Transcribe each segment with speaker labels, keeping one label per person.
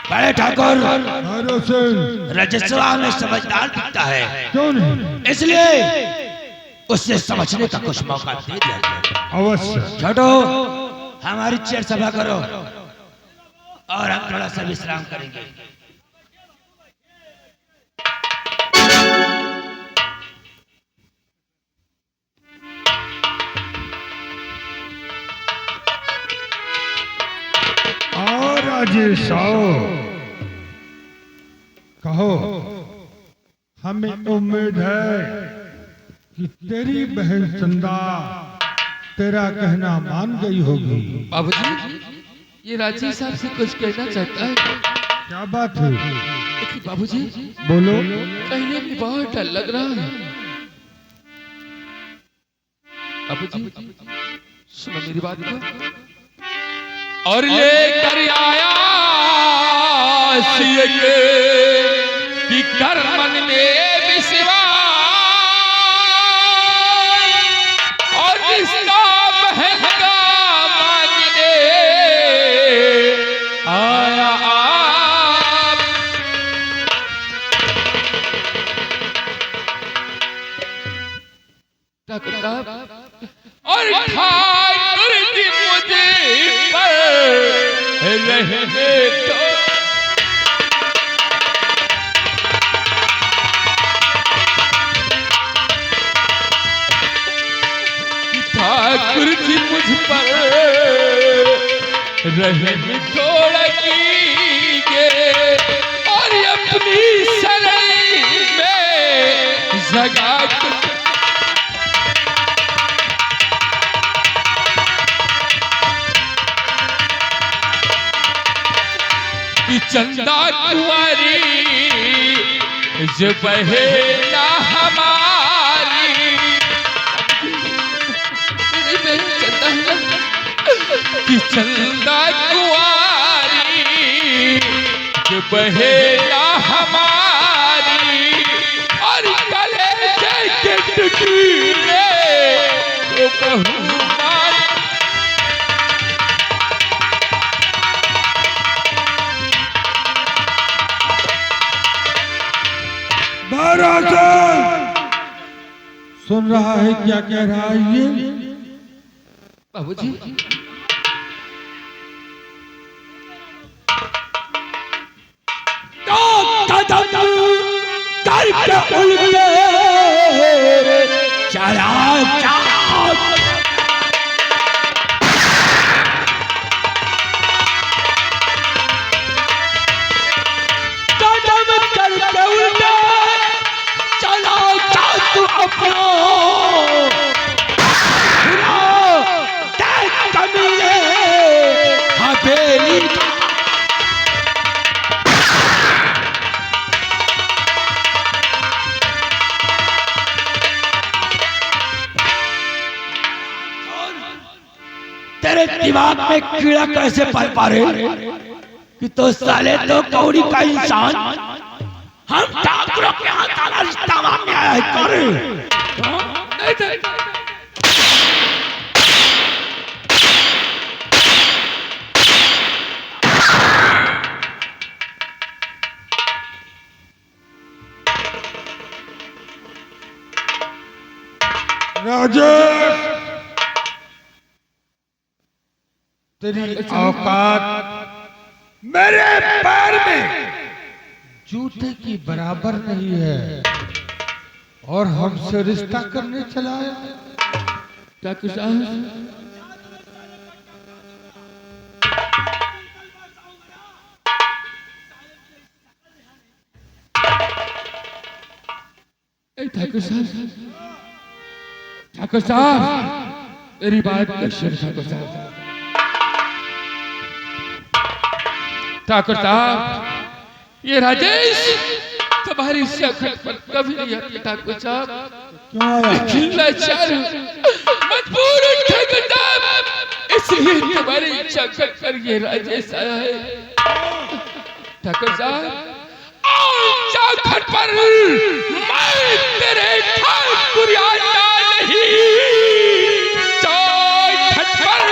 Speaker 1: बड़े ठाकुर रजस्वा में समझदार दिखता है,
Speaker 2: क्यों नहीं?
Speaker 1: इसलिए उससे समझने का कुछ मौका दे दिया जाए।
Speaker 2: अवश्य।
Speaker 1: छोटो, हमारी चेयर सभा करो और हम थोड़ा सा विश्राम करेंगे।
Speaker 2: और राजेश आओ, कहो। हमें उम्मीद है कि तेरी बहन चंदा तेरा कहना मान गई होगी।
Speaker 3: बाबूजी, ये राजी साहब से कुछ कहना चाहता है।
Speaker 2: क्या बात है?
Speaker 3: लेकिन बाबूजी,
Speaker 2: बोलो।
Speaker 3: कहने में बहुत डर लग रहा है। बाबूजी, सुनो मेरी बात को। और लेकर आया सिए के कि कर मन में विश्वास, और जिसका बहन का मांगने आया आप। और ठाकुर जी मुझे पर रहने दो। ठाकुर जी मुझ पर रहने थोड़ा कीजिए, और अपनी शरण में जगह कुछ कि चंदा कुंवारी जो बहे ना हमारी। चंदा कि चंदा कुंवारी जो बहे ना हमारी, और गले के टुकड़े वो बहू
Speaker 2: सुन रहा है क्या कह रहा है ये?
Speaker 3: बाबूजी,
Speaker 1: करके उल्टे चला जा, कदम करके उल्टे चला जा तू अपना कमीले हवेली का। तेरे दिमाग में कीड़ा कैसे पल पा रहे कि तो साले तो कौड़ी का इंसान हम ठाकुरों के यहाँ ताला रिश्ता मांगने आया है करे।
Speaker 2: राजेश, तेरी औकात मेरे पैर में जूते की बराबर नहीं है, और हमसे रिश्ता करने चला है।
Speaker 3: ठाकुर साहब, ठाकुर साहब, ठाकुर साहब, मेरी बात सुन ठाकुर साहब। ठाकुर साहब, ये राजेश तुम्हारी शक्ल पर कभी नहीं आती ठाकुर साहब। मजबूर ठाकुर साहब, इसलिए तुम्हारी शक्ल पर ये राजेश आया है। ठाकुर साहब, चौखट पर मैं तेरे ठाकुर आता नहीं, चौखट पर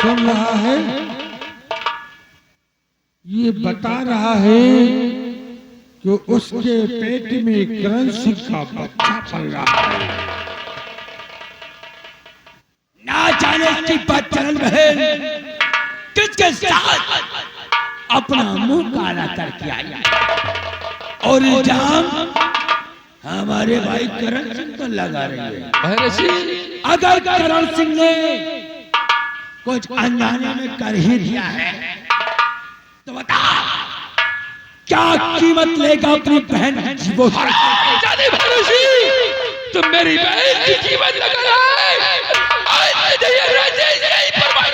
Speaker 2: सुन रहा है? ये बता रहा है कि उसके पेट में करण सिंह का बच्चा पल रहा है।
Speaker 1: ना जाने की बच्चन बहन किसके साथ अपना मुंह काला करके आई और इल्जाम हमारे भाई करण सिंह को लगा रही है। अगर करण सिंह ने कुछ अनजाने में कर ही दिया है तो बता क्या कीमत लेगा अपनी बहन जीवो
Speaker 3: तुम मेरी बहन की कीमत लगा रहा है। आज मुझे ये राजेश नहीं परवाह।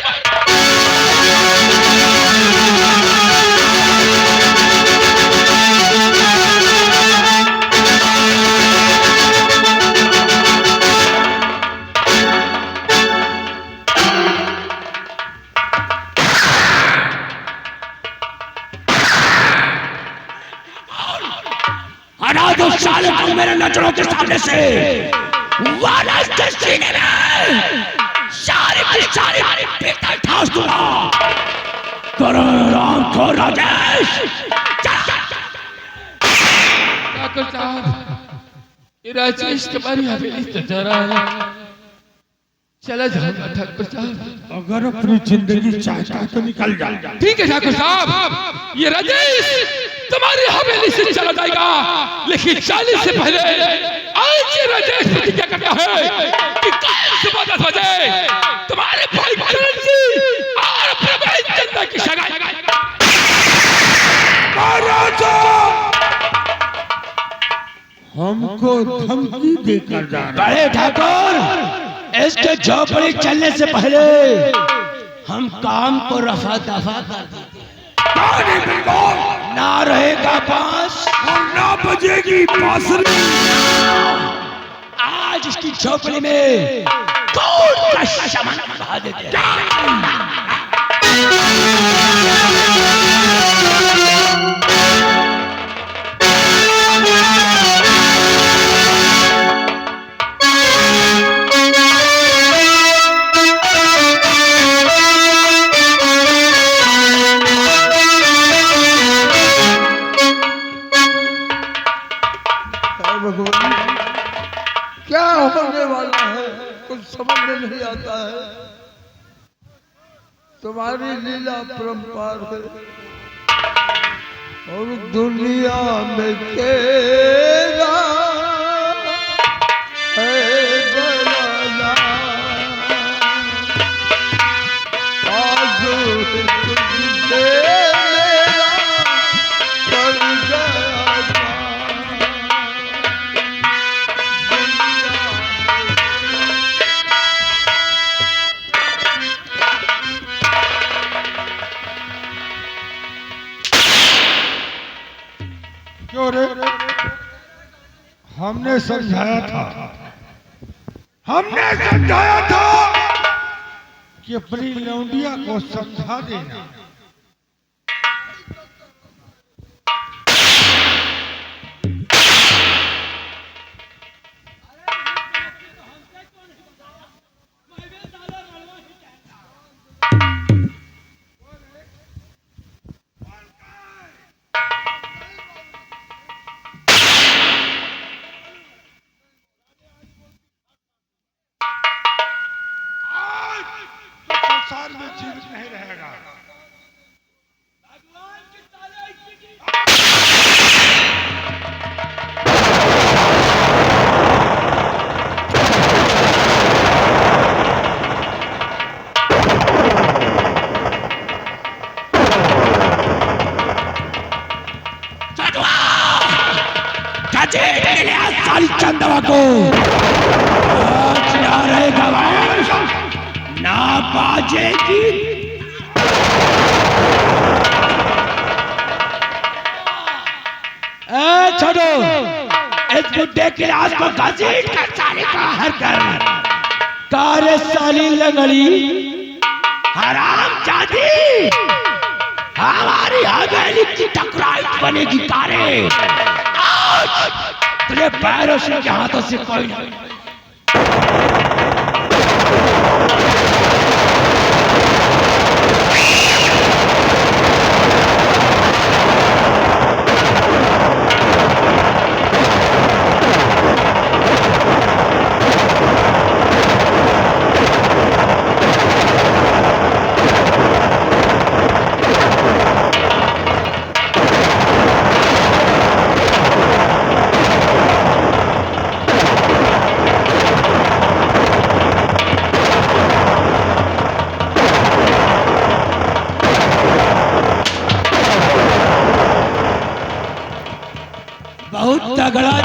Speaker 1: हटा दो साले को मेरे नजरों के सामने से। वाला के सीने में सारे की सारी पीतल ठास दूंगा। करो राम को राजेश।
Speaker 3: ठाकुर साहब, ये राजेश तुम्हारी हवेली से जा रहा है। चला जाऊंगा ठाकुर साहब।
Speaker 2: अगर अपनी जिंदगी चाहता है तो निकल जा।
Speaker 3: ठीक है ठाकुर साहब, ये राजेश तुम्हारी हवेली से चला जाएगा, लेकिन जाने से पहले आज ये राजेश प्रतिज्ञा करता है कि कल सुबह 10 बजे तुम्हारे भाई करण सिंह और अपने बहन चंदा की सगाई।
Speaker 2: हमको धमकी देकर जा रहा है।
Speaker 1: बड़े ठाकुर, इसके झोपड़ी चलने से पहले हम काम को रफा दफा कर देते हैं। ना रहेगा बांस
Speaker 2: और ना बजेगी बांसुरी।
Speaker 1: आज इसकी झोपड़ी में कोट का शमन बहा देते हैं।
Speaker 2: क्या होने वाला है कुछ समझ में नहीं आता है। तुम्हारी लीला परंपार है और दुनिया में तेरा है बलाना। आज तुझसे मेरा कर गया था। क्यों रे? हमने समझाया था कि अपनी लौंडिया को समझा देना। संसार में जीवित नहीं रहेगा।
Speaker 1: साली चंदवा को आज ना रहेगा बांस, ना बाजेगी। छोड़ो इस बुड्ढे की लाश को घसीट कर साली का हर कर। कारे साली लंगड़ी हराम जाती, हमारी हवेली की टकराई बनेगी। कारे तुझे पैरों से हाथों से कोई नहीं।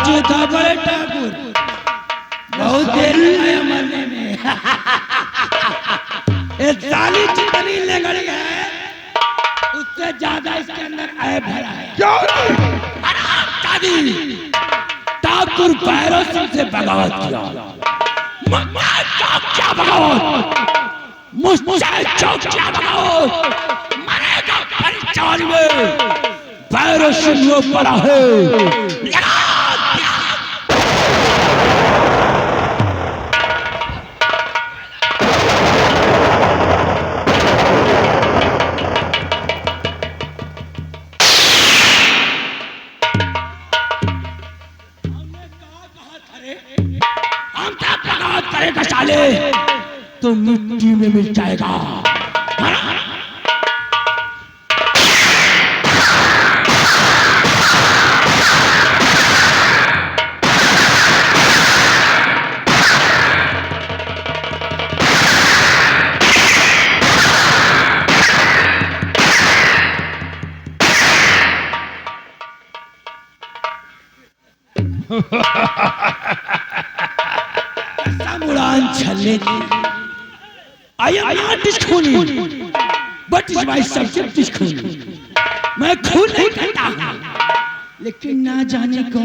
Speaker 1: था बड़े ठाकुर, बहुत देर लगाया मरने में। इस साली जितनी लगड़ी है उससे ज्यादा इसके अंदर ऐब भरा है।
Speaker 2: क्यों?
Speaker 1: ठाकुर भैरव सिंह से बगावत किया। क्या बगावत? मुझसे क्या बगावत? मरेगा पंचाल में। भैरव सिंह वो पड़ा है। करेगा साले तो मिट्टी में मिल जाएगा। उड़ान छलने की। I am not discouning, but is my subject discouning. मैं खून नहीं करता, लेकिन ना जाने को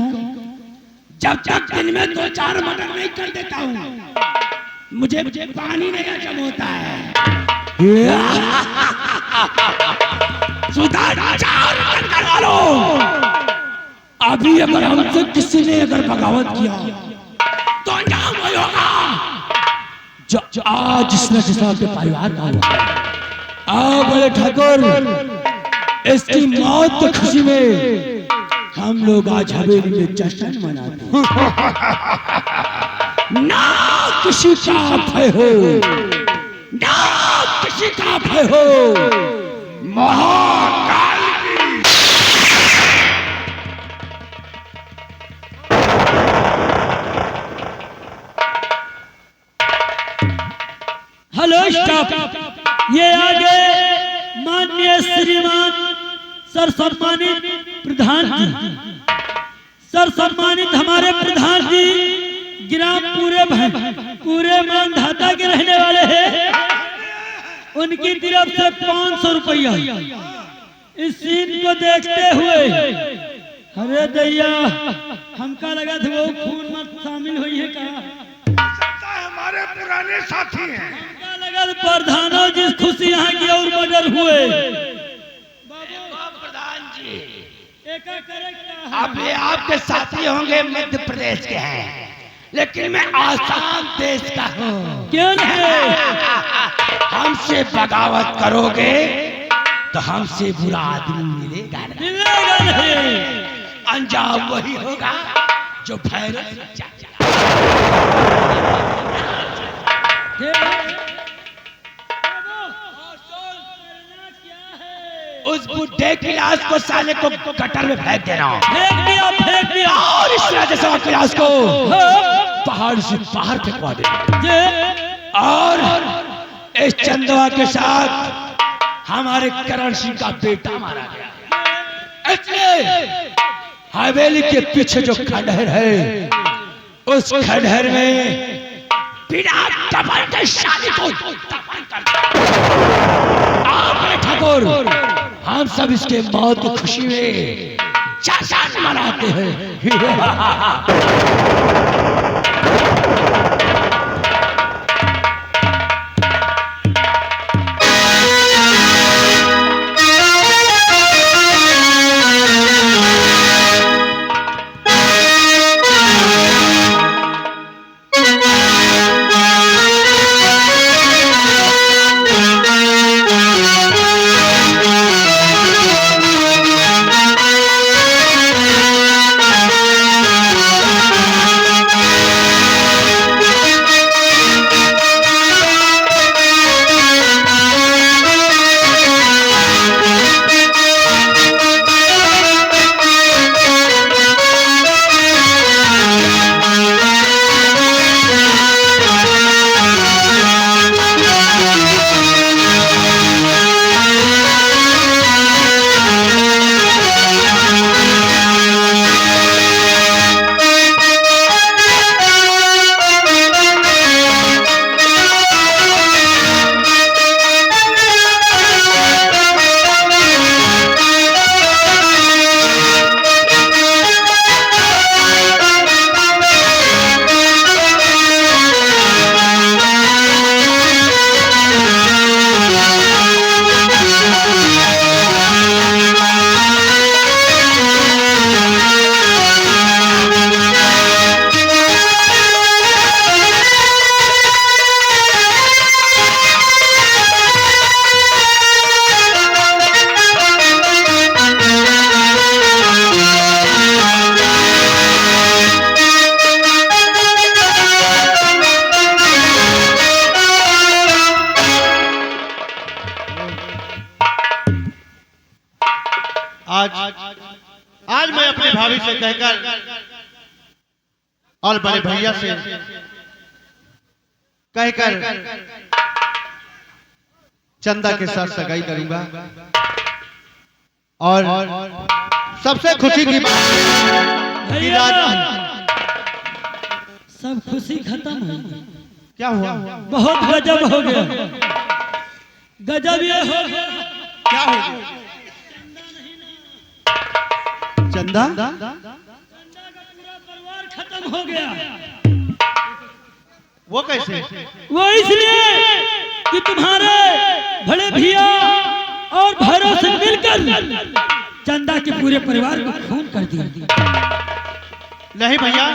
Speaker 1: जब तक दिन में 2-4 मर्डर नहीं कर देता हूँ, मुझे पानी नहीं हजम होता है। सुधार 4 मर्डर करवा लो। अभी अगर हमसे किसी ने अगर बगावत किया तो अंजाम वही होगा जो आज जिसने के परिवार का हुआ। आओ बड़े ठाकुर, इसकी मौत की खुशी में हम लोग आज हवेली में जश्न मनाते हैं। ना किसी का भय हो, ना किसी का भय हो। महाकाल
Speaker 4: हेलो स्टाफ, ये आगे माननीय श्रीमान सर सम्मानित प्रधान जी, सर सम्मानित हमारे प्रधान जी ग्राम पूरे मानधाता के रहने वाले हैं। उनकी तरफ से 500 रुपया इस सीन को देखते हुए। अरे दैया, हमका लगा था वो खून मत शामिल हुई है कहा।
Speaker 2: हमारे पुराने साथी हैं।
Speaker 4: लगा प्रधानों जिस खुशी यहाँ की और मर्डर हुए।
Speaker 1: प्रधान जी,
Speaker 4: अब
Speaker 1: ये आपके साथी होंगे मध्य प्रदेश के हैं, लेकिन मैं आसाम देश का हूँ।
Speaker 4: क्यों है?
Speaker 1: हमसे बगावत करोगे तो हमसे बुरा आदमी मिलेगा
Speaker 4: नहीं।
Speaker 1: अंजाम वही होगा जो भैरव उस बुढ़े की लाश को साले को गटर में फेंक देना।
Speaker 4: फेंक दिया।
Speaker 1: और इस राजस्थान की लाश को पहाड़ से बाहर फेंकवा देना। और इस चंदवा के साथ हमारे करण सिंह का बेटा मारा गया। इसलिए हवेली के पीछे जो खंडहर है, उस खंडहर में बिना दफन के शादी को दफन कर ठाकुर, हम सब इसके मौत की खुशी में जश्न मनाते हैं।
Speaker 5: आज मैं अपनी भाभी से कहकर और बड़े भैया से कहकर चंदा के साथ सगाई करूंगा। और सबसे खुशी की बात कि
Speaker 4: सब खुशी खत्म हो गई।
Speaker 5: क्या हुआ?
Speaker 4: बहुत गजब हो गया। गजब ये हो गया।
Speaker 5: क्या हो गया? चंदा
Speaker 4: का पूरा परिवार खत्म हो गया।
Speaker 5: वो कैसे?
Speaker 4: वो इसलिए कि तुम्हारे बड़े भैया और भैरव से मिलकर चंदा के पूरे परिवार को खून कर दिया।
Speaker 5: नहीं भैया,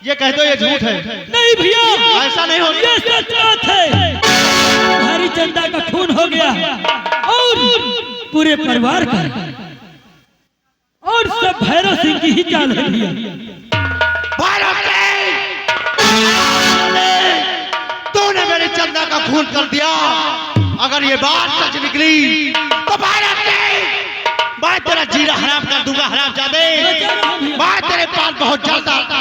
Speaker 5: ये कह दो ये झूठ है।
Speaker 4: नहीं भैया,
Speaker 5: ऐसा नहीं होगा।
Speaker 4: ये सच बात है। तुम्हारी चंदा का खून हो गया और पूरे परिवार का, और सब भैरव सिंह की ही चाल है भैया।
Speaker 5: तूने मेरी चंदा का खून कर दिया। अगर ये बात सच निकली तो मैं तेरा जीना हराम कर दूंगा। हरामजादे, मैं तेरे पास बहुत जल्द आता।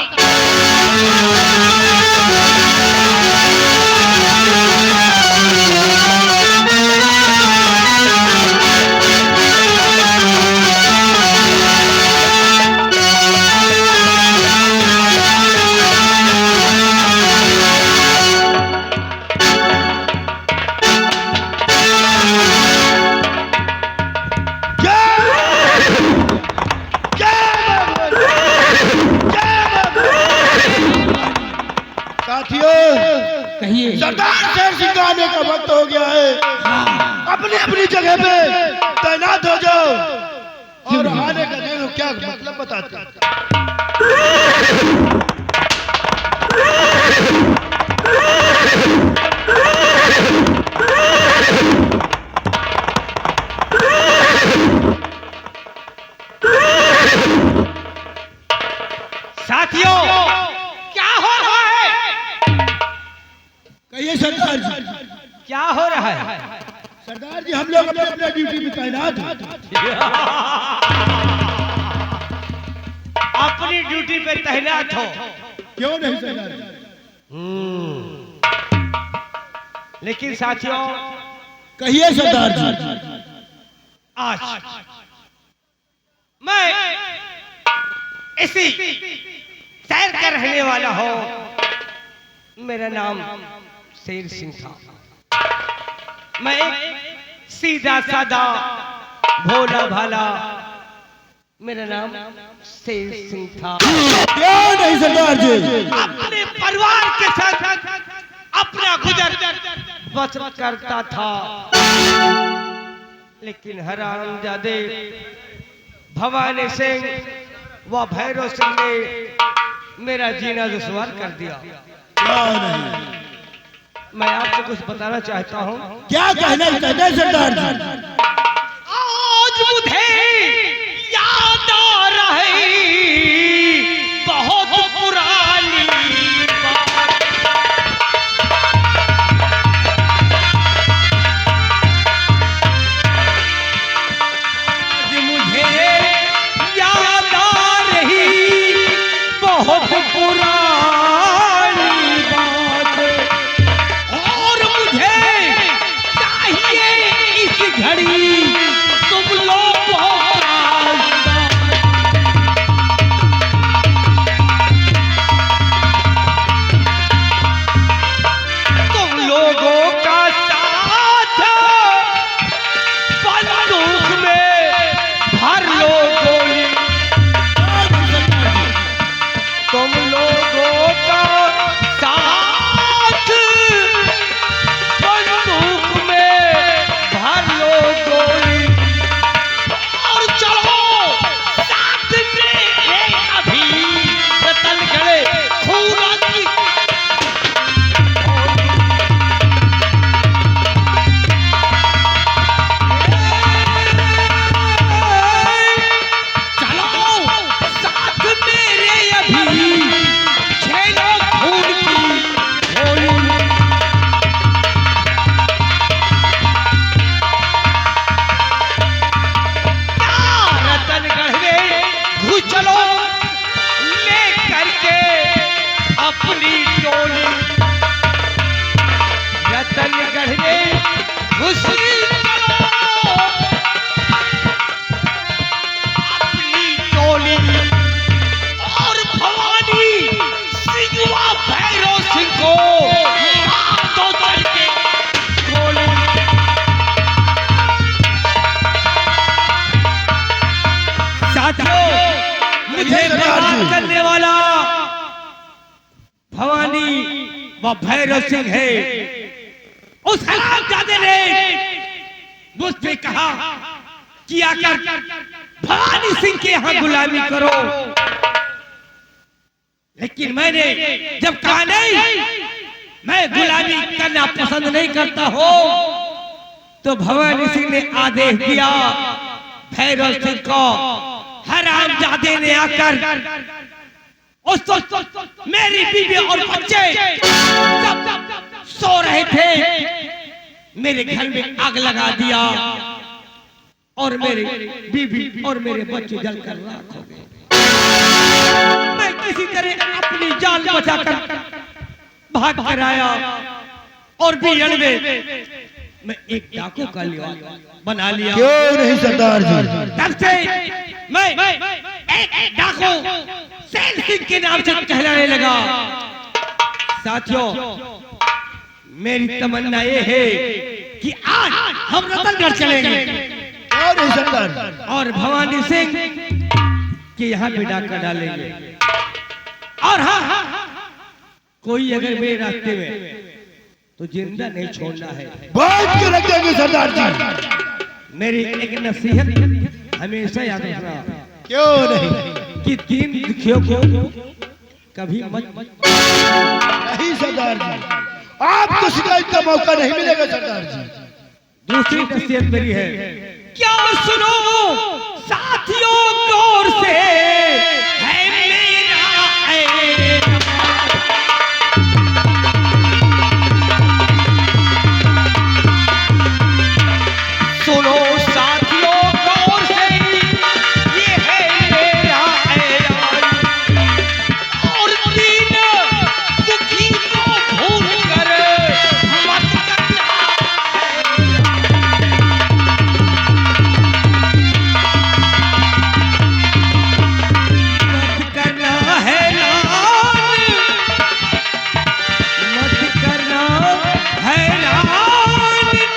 Speaker 4: कहिए।
Speaker 2: सरदार शेर सिंह का आने का वक्त हो गया है। अपनी अपनी जगह पे तैनात हो जाओ और आने का देखो क्या मतलब बताते।
Speaker 1: साथियों, क्या हो रहा है?
Speaker 2: कहिए सरदार जी।
Speaker 1: क्या हो रहा है?
Speaker 2: सरदार जी, हम लोग अपने अपने ड्यूटी पे तैनात हैं।
Speaker 1: अपनी ड्यूटी पे तैनात हो।
Speaker 2: क्यों नहीं सरदार जी?
Speaker 1: लेकिन साथियों,
Speaker 2: कहिए सरदार जी।
Speaker 1: आज मैं इसी शहर का रहने वाला हूँ। मेरा नाम शेर सिंह था। मैं एक सीधा साधा भोला भाला, मेरा नाम शेर सिंह था।
Speaker 2: क्यों नहीं सरदार जी?
Speaker 1: अपने परिवार के साथ अपना गुजर बसर करता था। लेकिन हरामजादे भवानी सिंह व भैरव सिंह ने मेरा जीना दुश्वार कर दिया।
Speaker 2: क्यों नहीं?
Speaker 1: मैं आपको कुछ बताना चाहता हूँ।
Speaker 2: क्या कहना चाहते हैं सरदार जी?
Speaker 1: आज मुझे याद आ रही बहुत पुरानी बात। आज मुझे याद आ रही बहुत पुरानी बात। और मुझे चाहिए इस घड़ी तुम लोगों का तुम लोगों का साथ। बंदूक में भर लो गोली। तुम लोगों का साथ बंदूक में भर लो गोली।
Speaker 5: हुस्री चलो अपनी टोली और भवानी सिंह व भैरव सिंह को मार दो चल के गोली।
Speaker 1: साथियों, मुझे बर्बाद करने वाला भवानी व भैरव सिंह है। उस हरामजादे ने मुझ पे कहा कि आकर भवानी सिंह के यहाँ गुलामी करो, लेकिन मैंने जब कहा नहीं, मैं गुलामी करना पसंद नहीं करता हो, तो भवानी सिंह ने आदेश दिया भैरव सिंह को। हरामजादे ने आकर उस मेरी बीवी और बच्चे सब सो रहे थे, मेरे घर में आग लगा दिया और मेरे बीवी और मेरे बच्चे जलकर राख हो गए। मैं किसी तरह अपनी जान बचाकर भाग कर आया और बीहड़ में मैं एक डाकू का लिया बना लिया।
Speaker 2: क्यों नहीं सरदार जी?
Speaker 1: तब से मैं एक डाकू सैन सिंह के नाम से कहलाने लगा। साथियों, मेरी तमन्ना ये है कि आज हम रतनगढ़ चलेंगे
Speaker 2: क्यों नहीं सरदार?
Speaker 1: और भवानी सिंह के यहाँ भी डाका डालेंगे। और हाँ, कोई अगर मेरे रास्ते में तो जिंदा नहीं छोड़ना है।
Speaker 2: बात के रख देंगे सरदार जी।
Speaker 1: मेरी एक नसीहत हमेशा याद रखना
Speaker 2: क्यों नहीं?
Speaker 1: कि तीन दुखियों को कभी मत
Speaker 2: नहीं सरदार जी, आपको शिकायत का मौका नहीं मिलेगा सरदार जी।
Speaker 1: दूसरी नसीहत मेरी है, क्या सुनो साथियों गौर से, है मेरा ऐन।
Speaker 5: सुनो साथियों गौर से, ये है मेरा ऐलान। और तीन दुखी को भूल कर मत करना
Speaker 1: मत करना है ऐलान, मत करना है ऐलान।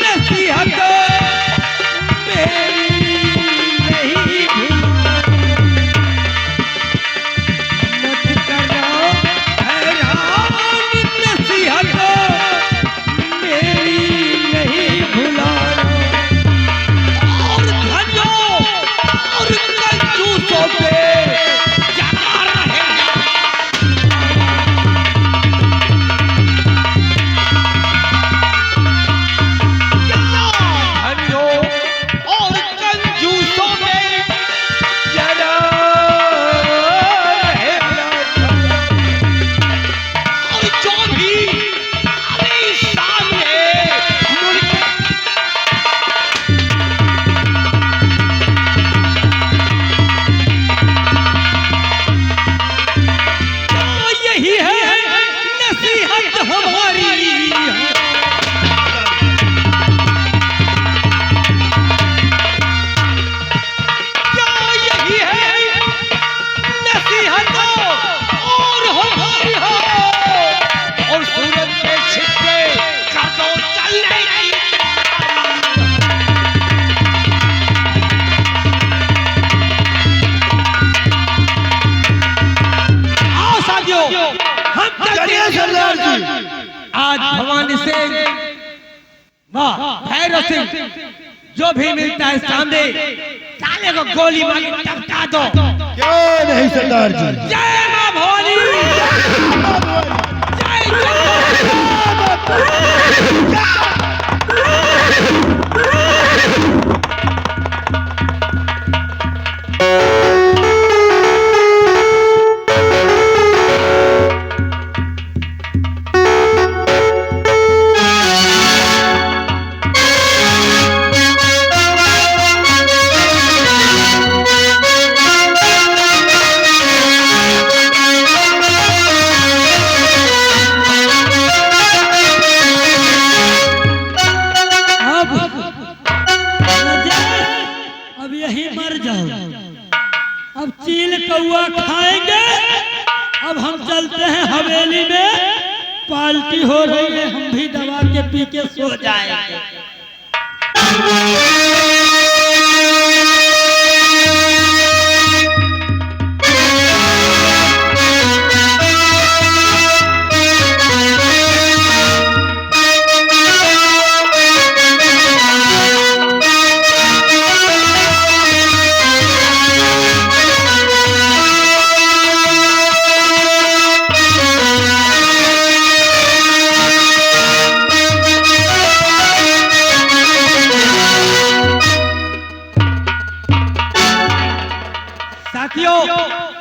Speaker 1: नसीहत मेरी नहीं भूलना, मत करना है ऐलान। नसीहत मेरी नहीं भुलाना।
Speaker 5: और धनियों और कंजूसों पे जगा रहेगा। धनियों और कंजूसों पे जगा रहेगा। और जो भी हमारे सामने मुड़
Speaker 1: तो यही है नसीहत हमारी।
Speaker 5: क्या यही है नसीहत और हमारी हो। और सूरज के छिपके कर दो चलने की
Speaker 1: आओ साथियों, हम
Speaker 2: चलिए सरदार जी।
Speaker 1: आज भवानी सिंह वाह भैरव सिंह जो भी मिलता है सामने साले को गोली मार के टपका दो।
Speaker 2: क्यों नहीं सरदार जी?
Speaker 1: जय मां भवानी, जय
Speaker 4: जाओ, अब चील कौआ खाएंगे। अब हम चलते हैं हवेली में, पार्टी हो रही है, हम भी दबा के पी के सो जाएंगे।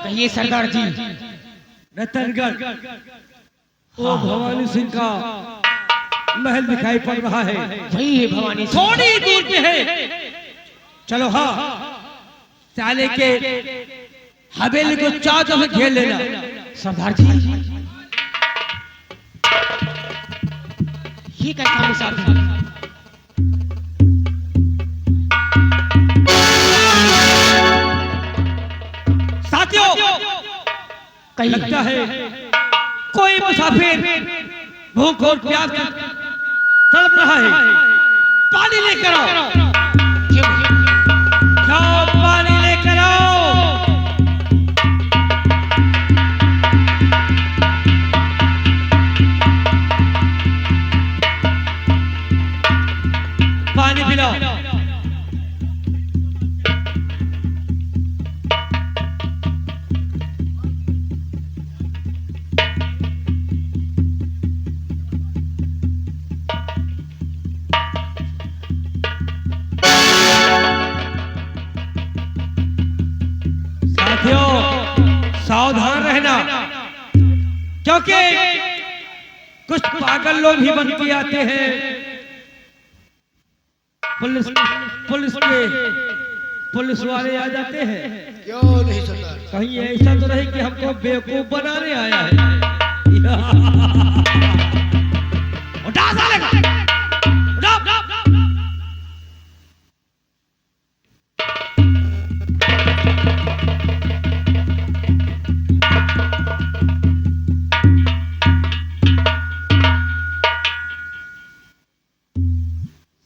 Speaker 5: कहिए सरदार जी।
Speaker 1: रतनगढ़ ओ भवानी सिंह का महल दिखाई पड़ रहा है।
Speaker 5: वही है भवानी सिंह।
Speaker 1: थोड़ी दूर पे है। चलो हाँ, साले के हवेली को चारों तरफ से घेर लेना।
Speaker 5: सरदार जी ये कैसा है सरदार?
Speaker 1: कहीं लगता है कोई मुसाफिर भूख और प्यास से तड़प रहा है। पानी लेकर आओ। जाओ पानी लेकर आओ। पानी पिलाओ। सावधान रहना, क्योंकि कुछ पागल लोग ही बन के आते हैं। पुलिस वाले आ जाते हैं।
Speaker 2: क्यों नहीं सरदार?
Speaker 1: कहीं ऐसा तो नहीं कि हमको बेवकूफ बनाने आया है। उठा साले को, उठा।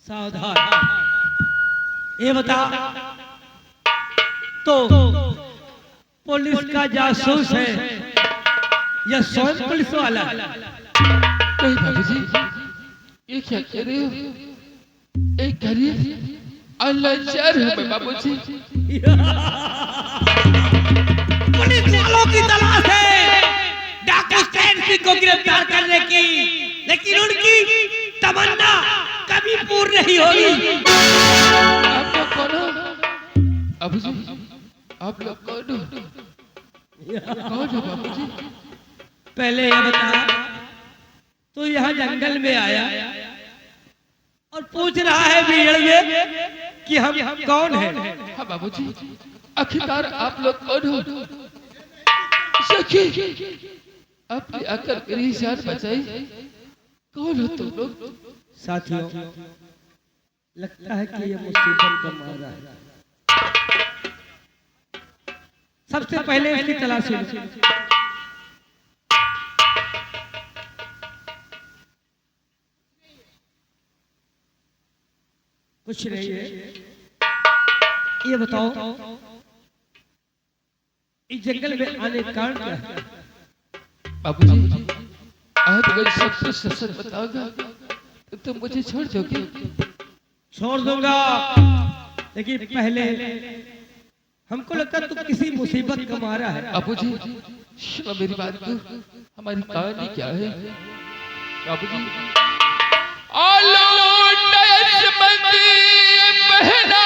Speaker 1: सावधान। ये बता, तो पुलिस का जासूस है या स्वयं पुलिस वाला?
Speaker 3: नहीं बाबूजी, ये क्या कह रहे हो? एक गरीब अल्लाचार है मैं बाबूजी।
Speaker 1: पुलिस वालों की तलाश है डाकू सैन सिंह को गिरफ्तार करने की, लेकिन उनकी तमन्ना कभी पूर्ण नहीं होगी।
Speaker 3: आप लोग कौन हो? बाबूजी, आप लोग कौन हो? कौन हो बाबूजी?
Speaker 1: पहले ये बता, तू यहाँ जंगल में आया और पूछ रहा है भीड़ में कि हम कौन हैं?
Speaker 3: हाँ बाबूजी, आखिरकार आप लोग कौन हो? सखी, आपने आकर मेरी जान बचाई। कौन हो तुम लोग?
Speaker 1: साथियों, लगता है कि ये मुसीबत का मारा है। सबसे पहले इसकी तलाशी लो। कुछ नहीं है। ये बताओ, इस जंगल में आने का कारण क्या है?
Speaker 3: बाबूजी, आज अगर सब कुछ सच बताओगा तो तुम मुझे छोड़ दोगे?
Speaker 1: छोड़ दूंगा, लेकिन पहले हमको लगता है तू किसी मुसीबत का मारा है।
Speaker 3: बाबूजी, सुनो मेरी बात को। हमारी कहानी क्या है बाबूजी? बहना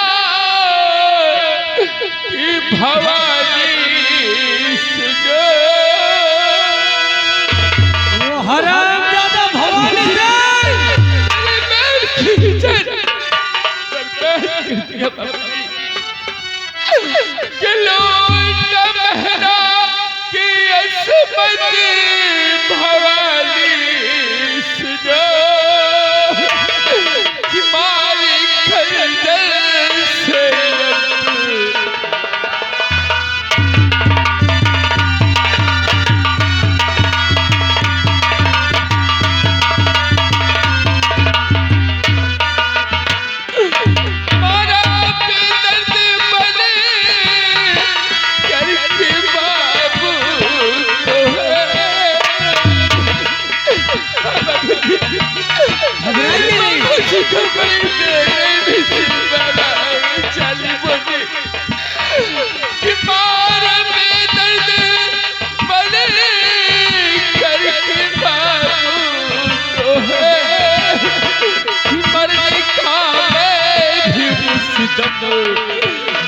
Speaker 3: की भवानी
Speaker 1: वो हरामजादा भवानी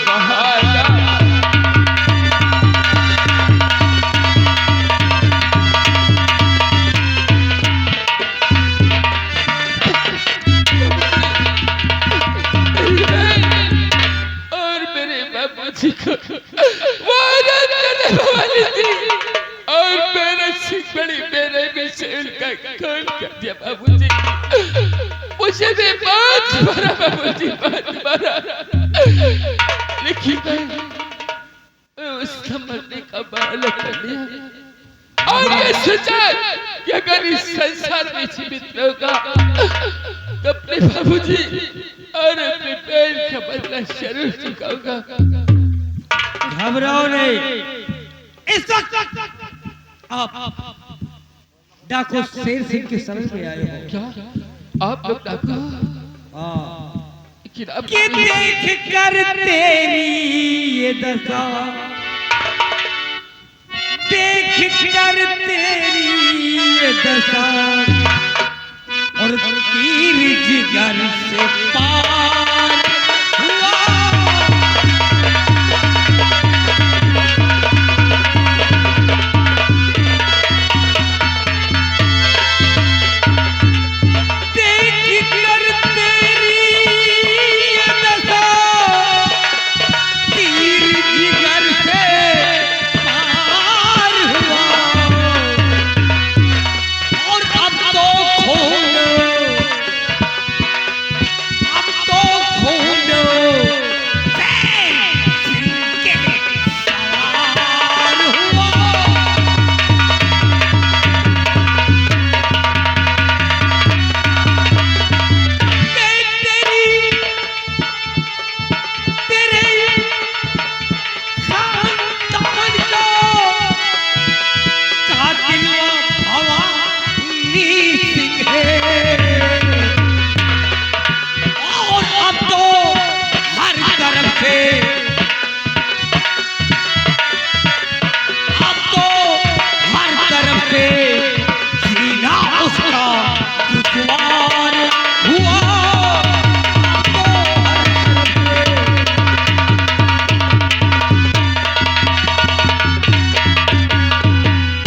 Speaker 3: बहाना और मेरे बाबूजी को वादा करने वाली थी और मेरे सिकड़ी मेरे में से उनका खून कर दिया बाबूजी। मुझे भी बहुत मारा बाबूजी, बहुत मारा, लेकिन मैं उसका मरने का बहाना कर लिया और मैं सोचा कि अगर इस संसार में जीवित होगा तो अपने बाबूजी और अपने बहन का बदला जरूर चुकाऊंगा।
Speaker 4: घबराओ नहीं, इस वक्त आप डाकू शेर सिंह के समझ में आए हो।
Speaker 3: क्या आप लोग डाकू?
Speaker 4: कि देख कर तेरी ये दशा, देख कर तेरी ये दशा और तीर जिगर से पार हुआ। देख कर तेरी ये दशा, तीर जिगर से पार हुआ और अब तो खून, अब तो खून शेर सिंह के सवार हुआ। तेरे खानदान को कातिल भवानी सिंह है और अब तो हर तरफ से, अब तो हर तरफ से सीना उसका दुश्वार हुआ। अब तो हर तरफ से।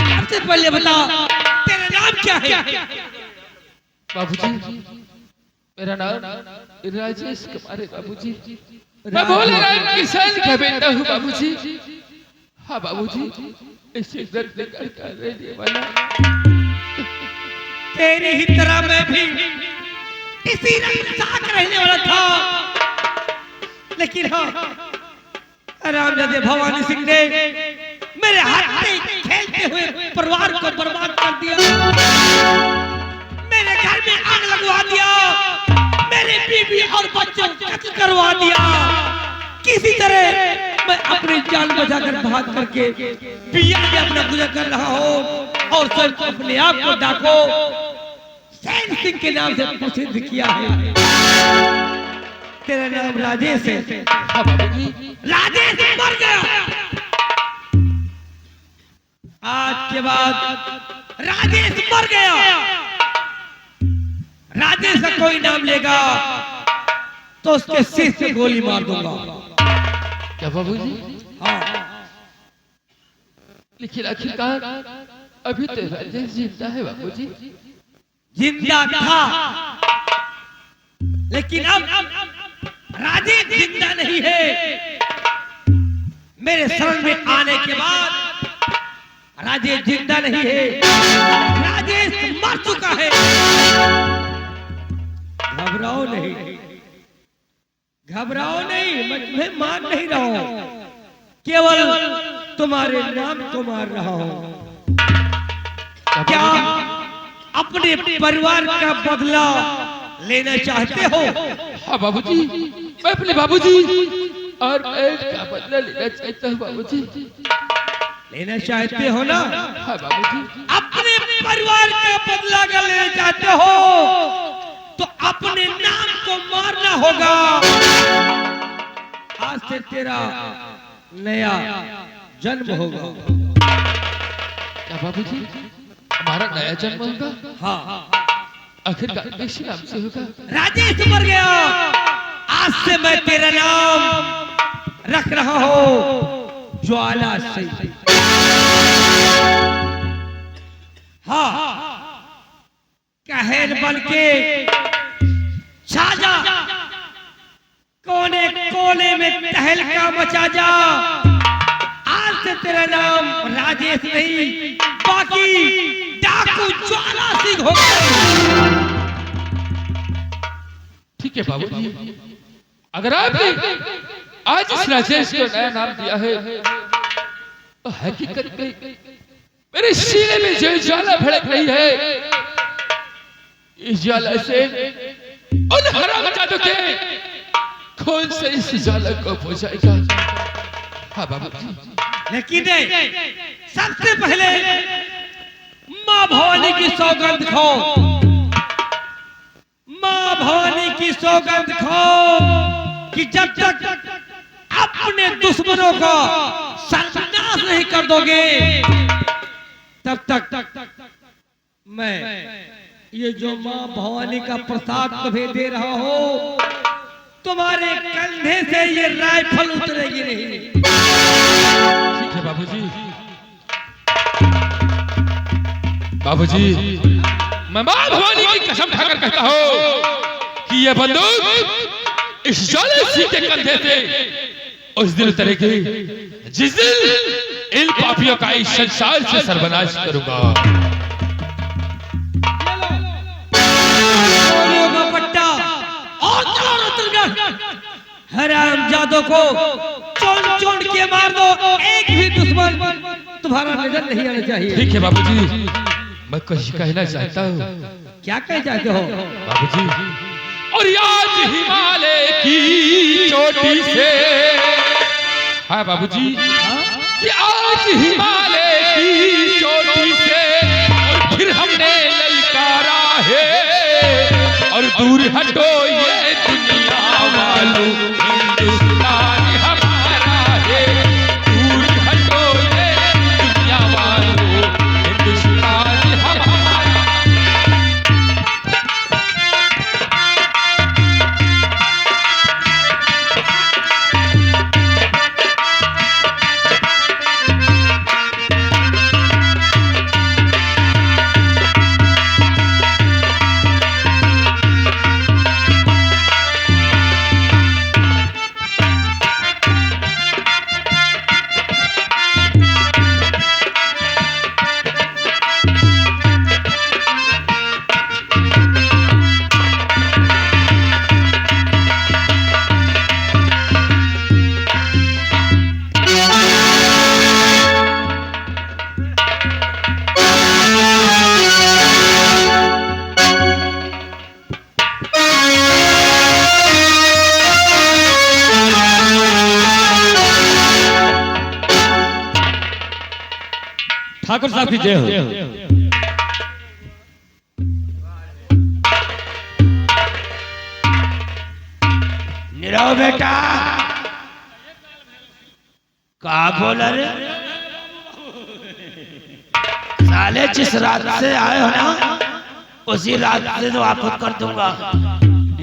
Speaker 4: सबसे पहले बता तेरा नाम क्या है?
Speaker 3: बाबूजी मेरा नाम राजेश कुमार है बाबूजी। मैं भोले राम किसान का बेटा हूँ बाबूजी। हाँ बाबूजी, इसी दर्द का रहने वाला।
Speaker 4: तेरी ही तरह मैं भी इसी रंग साथ रहने वाला था, लेकिन हाँ रामजादे भवानी सिंह ने मेरे हंसते खेलते हुए परिवार को बर्बाद कर दिया, मेरे घर में आग लगवा दिया, मेरे बीवी और बच्चों को कत्ल करवा दिया। किसी तरह मैं अपनी जान बचाकर भाग करके पिया में अपना गुजर कर रहा हूँ और स्वयं अपने आप को डाको शेर सिंह के नाम से प्रसिद्ध किया है। तेरा नाम राजेश है।
Speaker 3: हाँ बाबूजी।
Speaker 4: राजेश मर गया, आज के बाद राजेश मर गया। राजेश का कोई नाम लेगा तो उसके सिर से गोली मार दूंगा।
Speaker 3: क्या बाबूजी?
Speaker 4: हाँ,
Speaker 3: लेकिन आखिरकार अभी तो राजेश जिंदा है बाबूजी।
Speaker 4: जिंदा था, लेकिन अब राजेश जिंदा नहीं है। मेरे शरण में आने के बाद राजेश जिंदा नहीं है, राजेश मर चुका है। घबराओ नहीं, घबराओ नहीं, मैं तुम्हें मार नहीं रहा हूं, केवल तुम्हारे नाम को मार रहा हूं। क्या अपने परिवार का बदला लेना चाहते हो?
Speaker 3: हाँ बाबूजी, मैं अपने बाबूजी और बहन का बदला लेना चाहता हूँ बाबूजी।
Speaker 4: लेना चाहते हो ना?
Speaker 3: हाँ बाबूजी।
Speaker 4: अपने परिवार का बदला अगर लेना चाहते हो तो अपने नाम को मारना होगा। आज से तेरा नया जन्म होगा।
Speaker 3: क्या बाबूजी, हमारा नया जन्म होगा?
Speaker 4: हाँ,
Speaker 3: आखिरकार किस नाम से होगा?
Speaker 4: राजेश मर गया, आज
Speaker 1: से मैं तेरा नाम रख रहा हूं ज्वाला सिंह। हाँ, कहर बन के छाजा, कोने कोने में तहलका मचा जा। आज से तेरा नाम राजेश नहीं, बाकी डाकू ज्वाला सिंह होगा।
Speaker 3: ठीक है बाबूजी, अगर आपने आज इस राजेश को नया नाम दिया है तो हकीकत में मेरे सीने में जो ज्वाला भड़क रही है, इस ज्वाला से उन हरामजादों के खून से इस ज्वाला को बुझाएगा। हाँ बाबूजी,
Speaker 1: लेकिन सबसे पहले माँ भवानी की सौगंध खो, माँ भवानी की सौगंध खो कि जब तक अपने दुश्मनों को सर्वनाश नहीं कर दोगे तब तक मैं ये जो माँ भवानी का प्रसाद तुम्हें दे रहा हूँ, तुम्हारे कंधे से ये राइफल उतरेगी नहीं।
Speaker 3: ठीक है बाबूजी। बाबूजी, मैं माँ भवानी की कसम खाकर कहता हूँ कि यह बंदूक इस ज्वाला सिंह के कंधे से उस दिन उतरेगी जिस दिन इन पापियों का इस संसार से सर्वनाश करूंगा।
Speaker 1: पट्टा और हरामजादों को चोन चोन के मार दो, एक भी दुश्मन तुम्हारा नजर नहीं आना चाहिए।
Speaker 3: ठीक है बाबूजी, मैं कुछ कहना चाहता हूँ।
Speaker 1: क्या कहना चाहते हो
Speaker 3: बाबूजी? और आज हिमालय की चोटी से, हाँ बाबूजी, कि आज हिमालय की चोटी से और फिर हमने ललकारा है और दूर हटो ये दुनिया वालों, हिंदुस्तान हमारा है। दूर हटो ये दुनिया वालों, हिंदुस्तान हमारा।
Speaker 4: ठाकुर साहब की जय हो।
Speaker 1: नीरव बेटा, कहा बोला रे? साले जिस रात से आए हो ना, उसी रात से तो वापस कर दूंगा।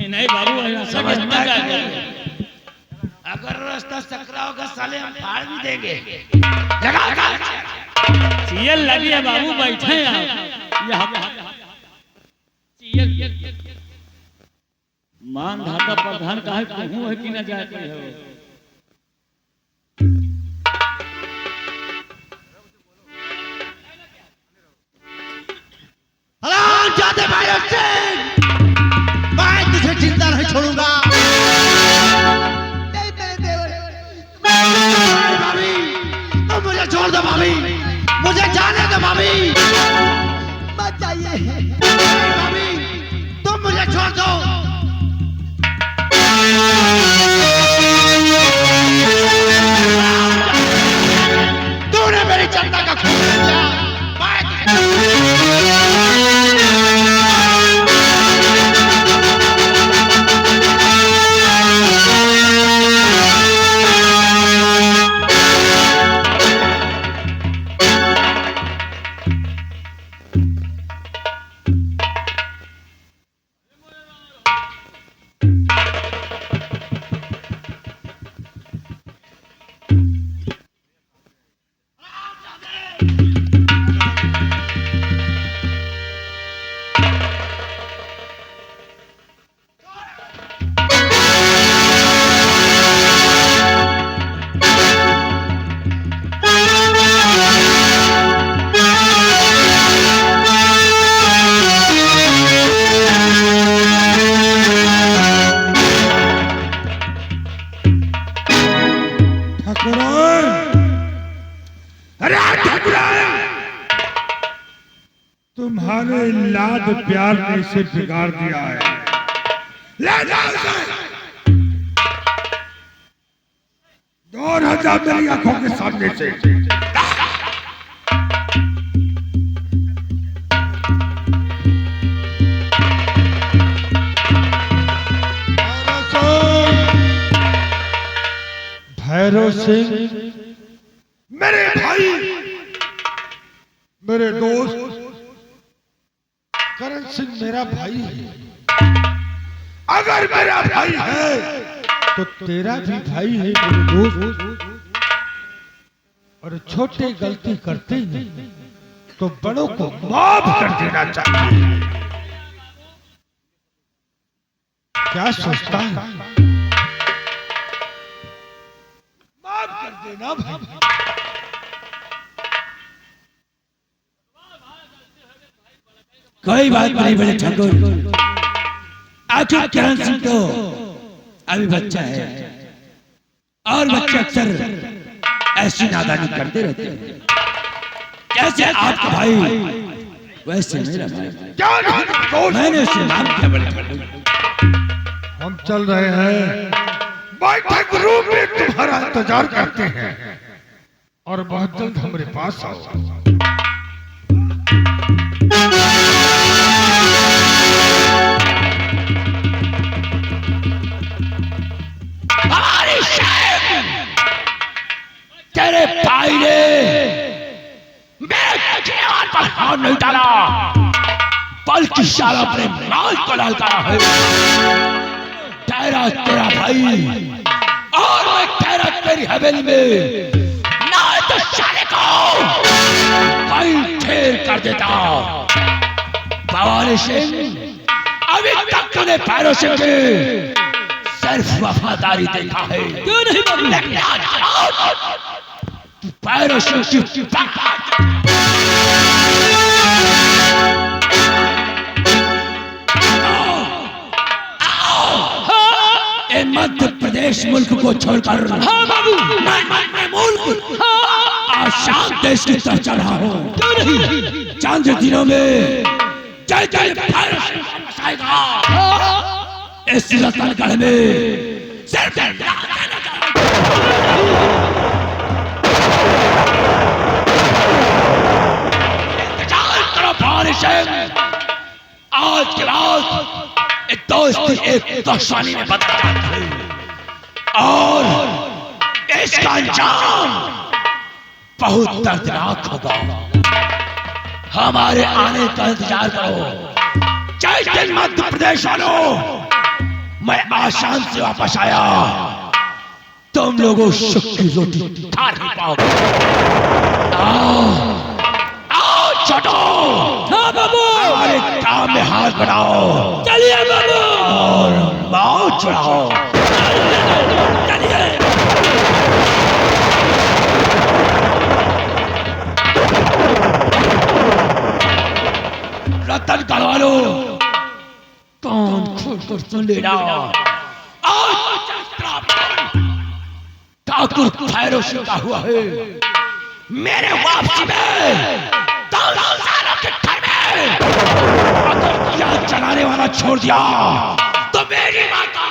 Speaker 4: नहीं बाबू,
Speaker 1: समझता है? अगर रास्ता सकरा होगा साले हम फाड़ भी देंगे।
Speaker 4: सीएल लगी है बाबू, बैठे हैं आप। मान धाता प्रधान का है, कहूँ है कि न जाती है।
Speaker 5: जाते भाई मैं तुझे जिंदा नहीं छोड़ूंगा। भाभी, तुम मुझे छोड़ दो भाभी, मुझे जाने दो भाभी, मत जाइए भाभी, तुम मुझे छोड़ दो।
Speaker 6: तुम्हारे लाड प्यार ने इसे बिगाड़ दिया है। ले जाओ इसे। दूर हो जाओ मेरी आंखों के सामने से। भैरव सिंह मेरे भाई, मेरे दोस्त, करण सिंह मेरा भाई है। अगर मेरा भाई है तो तेरा भी भाई है मेरे दोस्त। और छोटे गलती करते ही तो बड़ों को माफ कर देना चाहिए। क्या सोचता है? माफ कर देना भाई।
Speaker 1: कोई बात नहीं बड़े ठाकुर, आखिर किरण सिंह तो अभी बच्चा है और बच्चे अक्सर ऐसी नादानी करते रहते हैं। जैसे आपका भाई वैसे मेरा भाई। मैंने उसे माफ किया बड़े ठाकुर।
Speaker 6: हम चल रहे हैं, बैठक रूम में तुम्हारा इंतजार करते हैं और बहुत जल्द हमारे पास आओ।
Speaker 1: तेरे भाई ने मेरे जीवन पर हाथ नहीं डाला, बल्कि सारा अपने माल को ललकारा है। तेरा भाई और मैं तेरा तेरी हवेली में ना तो साले को भाई ठेर कर देता। भवानी सिंह, अभी तक तूने भैरव सिंह की सिर्फ वफादारी देखा है। क्यों नहीं बाबू? लेकिन आज भैरव सिंह की मध्य प्रदेश मुल्क को छोड़कर मैं मुल्क आशान देश की तरफ चल रहा हूँ। चंद दिनों में जय जय भैरव सिंह बसाएगा इस रतनगढ़ में। सिर्फ आज के बाद एक दोस्ती एक दुश्मनी में बदल जाती है और इसका अंजाम बहुत दर्दनाक होगा। हमारे आने का इंतजार करो। जय जय मध्य प्रदेश वालों, मैं आशान से वापस आया, तुम लोगों सुख की रोटी खा नहीं पाओगे। आओ छोटो, हाँ बाबू, हमारे काम में हाथ बढ़ाओ। चलिए बाबू, और माओ चढ़ाओ। चलिए। रतनगढ़ वालों, कान खोलकर सुन लेना। ठाकुर भैरव सिंह का हुआ है। मेरे वापसी में 2 सालों के घर में अगर क्या चलाने वाला छोड़ दिया तो मेरी माता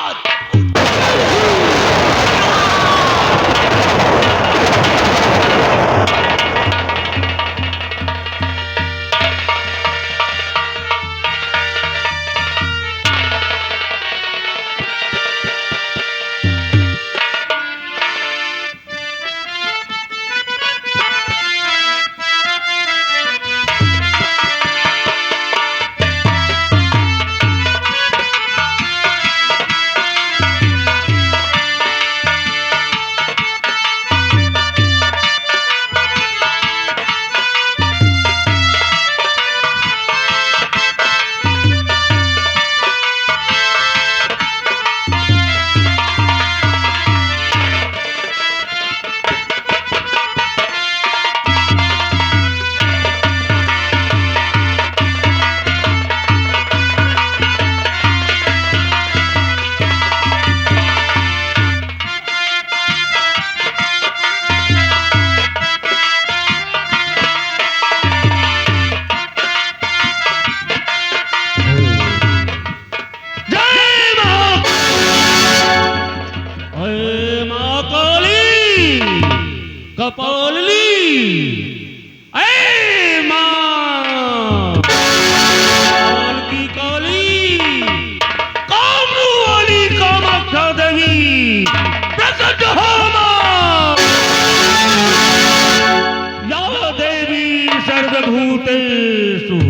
Speaker 7: कपालनी ऐ मां काल की काली कामरू वाली कामाख्या देवी प्रकट हो मां या देवी सर्वभूतेषु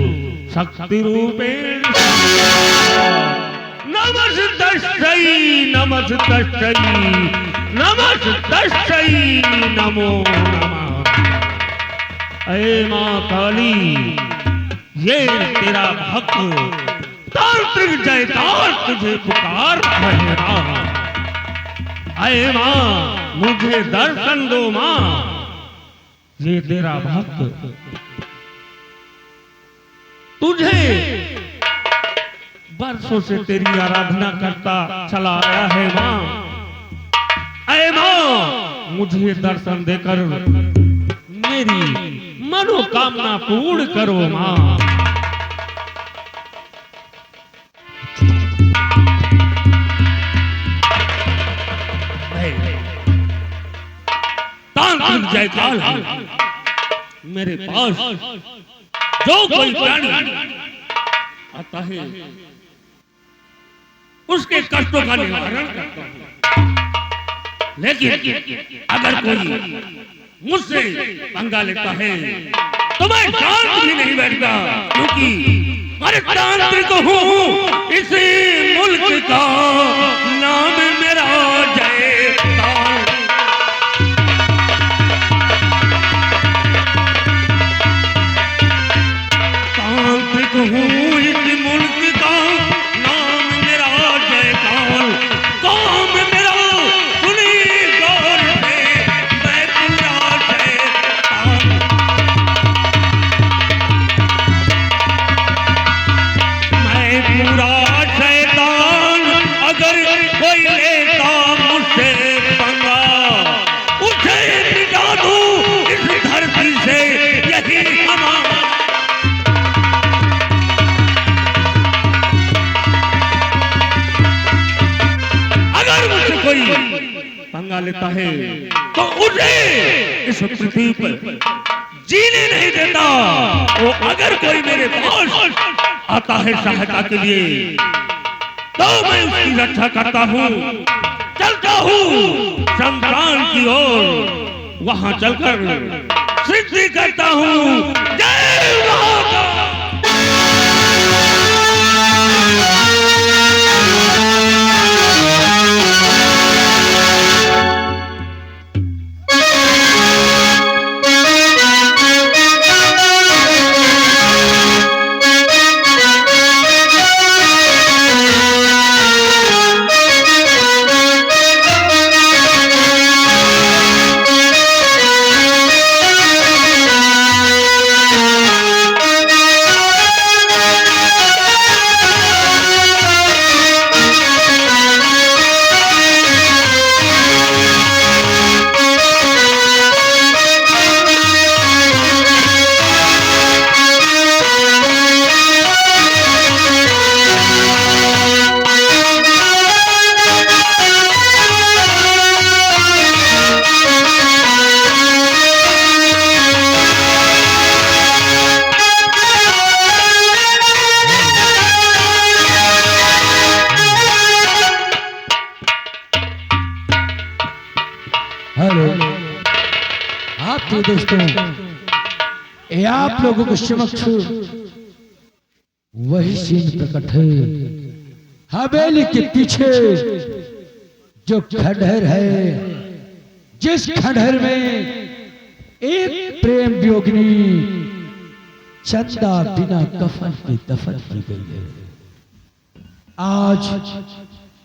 Speaker 7: शक्ति रूपेण नमस्तस्यै नमस्तस्यै नमस्तस्यै नमो नमः। ऐ मां काली ये तेरा भक्त तांत्रिक जयकार तुझे पुकार रहा। ऐ मां मुझे दर्शन दो मां, ये तेरा भक्त तुझे वर्षों से तेरी आराधना करता चला आया है मां। ऐ मां मुझे दर्शन देकर मेरी मनोकामना पूर्ण करो मां। तांत्रिक जयकाल मेरे पास जो कोई प्राणी आता है उसके कष्टों का निवारण करता हूं, लेकिन अगर कोई मुझसे पंगा लेता है तो मैं शांत भी नहीं बैठता, क्योंकि मैं तांत्रिक हूं। इसी मुल्क का नाम मेरा जयकाल। तांत्रिक हूं इस मुल्क का नाम मेरा जयकाल। काम मेरा सुनी गौर से मैं पूरा जयकाल। मैं पूरा शैतान अगर कोई लेता मुझसे पंगा उसे मिटा दूं इस धरती से, यही हमारा। कोई पंगा लेता है तो उसे इस पृथ्वी पर जीने नहीं देता। वो अगर कोई मेरे पास आता है सहायता के लिए तो मैं उसकी रक्षा करता हूँ, चलता हूँ शमशान की ओर, वहां चलकर सिद्धि करता हूँ। जय महाकाल।
Speaker 1: तो दोस्तों ये आप लोगों के समक्ष वही सीन प्रकट है। हवेली के पीछे जो खंडहर है, जिस खंडहर में एक प्रेम योगिनी चंदा बिना कफन की दफन की गई है। आज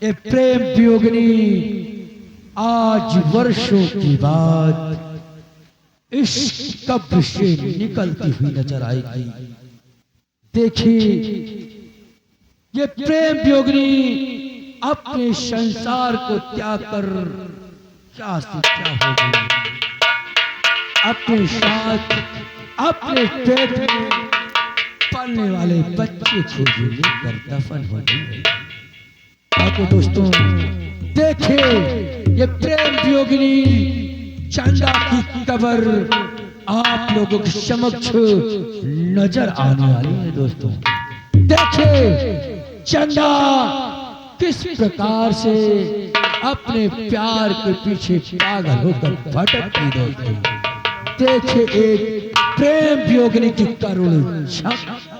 Speaker 1: ये प्रेम योगिनी आज वर्षों के बाद इस कब्र से निकलती हुई नजर आएगी। देखिए ये प्रेम योगिनी अपने संसार को त्याग कर क्या से क्या हो गई, अपने साथ अपने पेट में पलने वाले बच्चे को भी लेकर दफन हो गई। आपको दोस्तों देखिए ये प्रेम योगिनी चंदा की कब्र आप लोगों के समक्ष नजर आने वाली है दोस्तों। देखिए चंदा किस प्रकार से अपने प्यार के पीछे पागल होकर भटकती दोस्तों। देखिए एक प्रेम योगिनी की करुण छाप